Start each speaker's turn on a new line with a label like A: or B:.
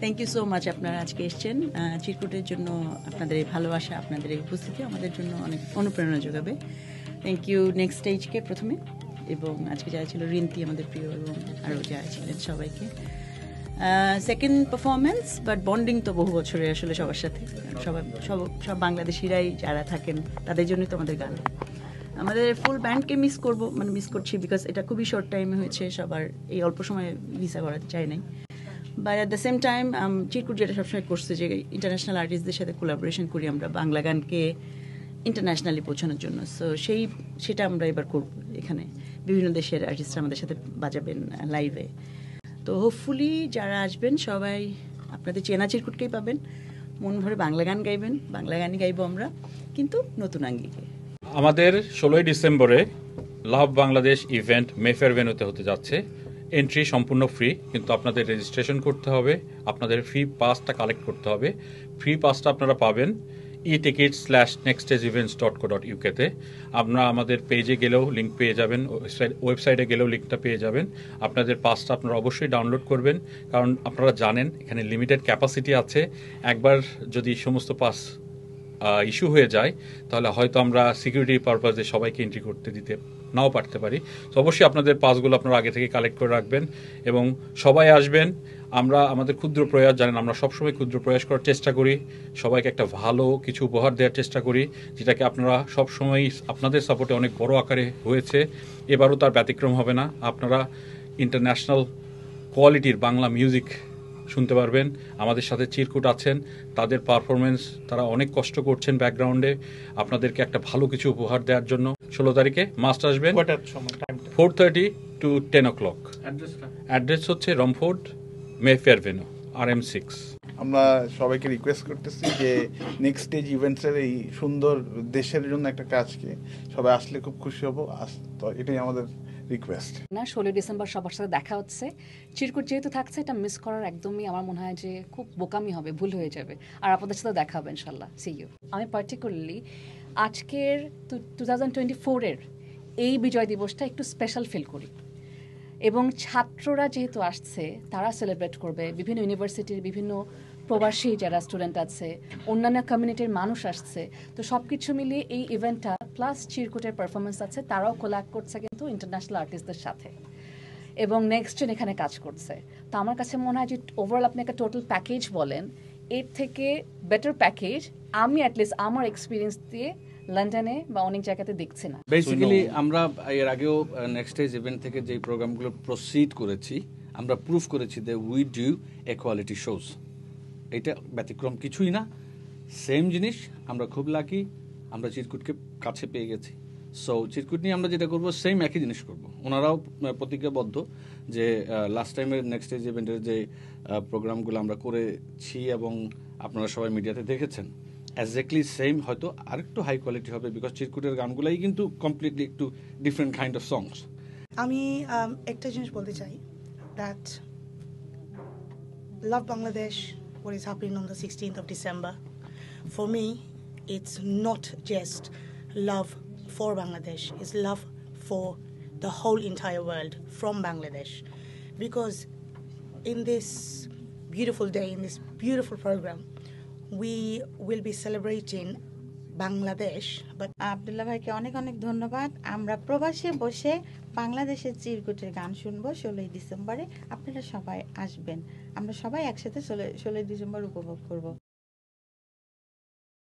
A: Thank you so much আপনারা আজকে এসছেন। চিরকুটের জন্য আপনাদের এই ভালোবাসা, আপনাদের এই উপস্থিতি আমাদের জন্য অনেক অনুপ্রেরণা যোগাবে। থ্যাংক ইউ নেক্সট স্টেজকে প্রথমে, এবং আজকে যারা ছিল রিন্তি আমাদের প্রিয়, এবং আরও যারা ছিলেন সবাইকে। সেকেন্ড পারফরমেন্স, বাট বন্ডিং তো বহু বছরের আসলে সবার সাথে, সব বাংলাদেশিরাই যারা থাকেন তাদের জন্যই তো আমাদের গান। আমাদের ফুল ব্যান্ডকে মিস করছি, বিকজ এটা খুবই শর্ট টাইমে হয়েছে, সবার এই অল্প সময়ে ভিসা করাতে চাই নাই। But at the same time চিরকুট যেটা সবসময় করছে যে ইন্টারন্যাশনাল আর্টিস্টদের সাথে কোলাবোরেশন করি আমরা বাংলা গানকে ইন্টারন্যাশনালি পৌঁছানোর জন্য। সো সেটা আমরা এবার করব, এখানে বিভিন্ন দেশের আর্টিস্টরা আমাদের সাথে বাজাবেন লাইভে। তো হোপফুলি যারা আসবেন সবাই আপনাদের চেনা চিরকুটকেই পাবেন, মন ভরে বাংলা গান গাইবেন, বাংলা গানই গাইবো আমরা, কিন্তু নতুন আঙ্গিকে।
B: আমাদের 16 ডিসেম্বরে লাভ বাংলাদেশ ইভেন্ট মেফেয়ার ভেন্যুতে হতে যাচ্ছে। এন্ট্রি সম্পূর্ণ ফ্রি, কিন্তু আপনাদের রেজিস্ট্রেশন করতে হবে, আপনাদের ফ্রি পাসটা কালেক্ট করতে হবে। ফ্রি পাসটা আপনারা পাবেন etickets/nextstageevents.co.uk-তে। আপনারা আমাদের পেজে গেলেও লিঙ্ক পেয়ে যাবেন, ওয়েবসাইটে গেলেও লিঙ্কটা পেয়ে যাবেন। আপনাদের পাসটা আপনারা অবশ্যই ডাউনলোড করবেন, কারণ আপনারা জানেন এখানে লিমিটেড ক্যাপাসিটি আছে। একবার যদি সমস্ত পাস ইস্যু হয়ে যায় তাহলে হয়তো আমরা সিকিউরিটি পারপাসে সবাইকে এন্ট্রি করতে দিতে নাও পারতে পারি। তো অবশ্যই আপনাদের পাসগুলো আপনারা আগে থেকে কালেক্ট করে রাখবেন এবং সবাই আসবেন। আমরা আমাদের ক্ষুদ্র প্রয়াস, জানেন আমরা সবসময় ক্ষুদ্র প্রয়াস করার চেষ্টা করি, সবাইকে একটা ভালো কিছু উপহার দেওয়ার চেষ্টা করি, যেটাকে আপনারা সবসময় আপনাদের সাপোর্টে অনেক বড় আকারে হয়েছে। এবারও তার ব্যতিক্রম হবে না। আপনারা ইন্টারন্যাশনাল কোয়ালিটির বাংলা মিউজিক শুনতে পারবেন। আমাদের সাথে চিরকুট আছেন, তাদের পারফরমেন্স, তারা অনেক কষ্ট করছেন ব্যাকগ্রাউন্ডে আপনাদেরকে একটা ভালো কিছু উপহার দেওয়ার জন্য। 16 তারিখে মাস্ট আসবেন, 4:30 to 10 o'clock। অ্যাড্রেস হচ্ছে রমফোর্ড মেফেয়ার ভেন্যু, RM6।
C: আমরা সবাইকে রিকোয়েস্ট করতেছি যে নেক্সট স্টেজ ইভেন্টসের এই সুন্দর দেশের জন্য একটা কাজকে সবাই আসলে খুব খুশি হব। তো এটাই আমাদের রিকোয়েস্ট।
D: 16 ডিসেম্বর সবার সাথে দেখা হচ্ছে। চিরকুট যেহেতু থাকছে, এটা মিস করার একদমই আমার মনে হয় যে খুব বোকামি হবে, ভুল হয়ে যাবে। আর আপনাদের সাথে দেখা হবে ইনশাল্লাহ। C you. আমি পার্টিকুলারলি আজকের 2024-এর এই বিজয় দিবসটা একটু স্পেশাল ফিল করি, এবং ছাত্ররা যেহেতু আসছে তারা সেলিব্রেট করবে, বিভিন্ন ইউনিভার্সিটির বিভিন্ন প্রবাসী যারা স্টুডেন্ট আছে, অন্যান্য কমিউনিটির মানুষ আসছে। তো সব কিছু মিলিয়ে এই ইভেন্টটা প্লাস চিরকুটের পারফরমেন্স আছে, তারাও কোলাব করছে কিন্তু ইন্টারন্যাশনাল আর্টিস্টদের সাথে, এবং নেক্সট জেন এখানে কাজ করছে। তো আমার কাছে মনে হয় যে ওভারঅল আপনি একটা টোটাল প্যাকেজ বলেন, এর থেকে বেটার প্যাকেজ আমি অ্যাটলিস্ট আমার এক্সপিরিয়েন্স দিয়ে লন্ডনে বা অনেক জায়গাতে দেখছি না।
E: বেসিক্যালি আমরা এর আগেও নেক্সট স্টেজ ইভেন্ট থেকে যে প্রোগ্রামগুলো প্রসিড করেছি, আমরা প্রুফ করেছি যে উই ডু কোয়ালিটি শোজ। এটা ব্যতিক্রম কিছুই না, সেম জিনিস। আমরা খুব লাকি, আমরা চিরকুটকে কাছে পেয়ে গেছি। সো চিরকুট নিয়ে আমরা যেটা করবো সেম একই জিনিস করব। ওনারাও প্রতিজ্ঞাবদ্ধ যে লাস্ট টাইমের নেক্সট স্টেজ ইভেন্টের যে প্রোগ্রামগুলো আমরা করেছি এবং আপনারা সবাই মিডিয়াতে দেখেছেন, এক্স্যাক্টলি সেম, হয়তো আরেকটু হাই কোয়ালিটি হবে, বিকজ চিরকুটের গানগুলাই কিন্তু কমপ্লিটলি একটু ডিফারেন্ট কাইন্ড অফ সংস।
F: আমি একটা জিনিস বলতে চাই, that love Bangladesh, what is happening on the 16th of December, for me it's not just love for Bangladesh, it's love for the whole entire world from Bangladesh, because in this beautiful day, in this beautiful program, we will be celebrating Bangladesh. But
G: Abdullah ভাইকে অনেক অনেক ধন্যবাদ। আমরা প্রবাসে বসে বাংলাদেশের চিরকুটের গান শুনবো 16 ডিসেম্বরে। আপনারা সবাই আসবেন, আমরা সবাই একসাথে 16 ডিসেম্বর উপভোগ করব।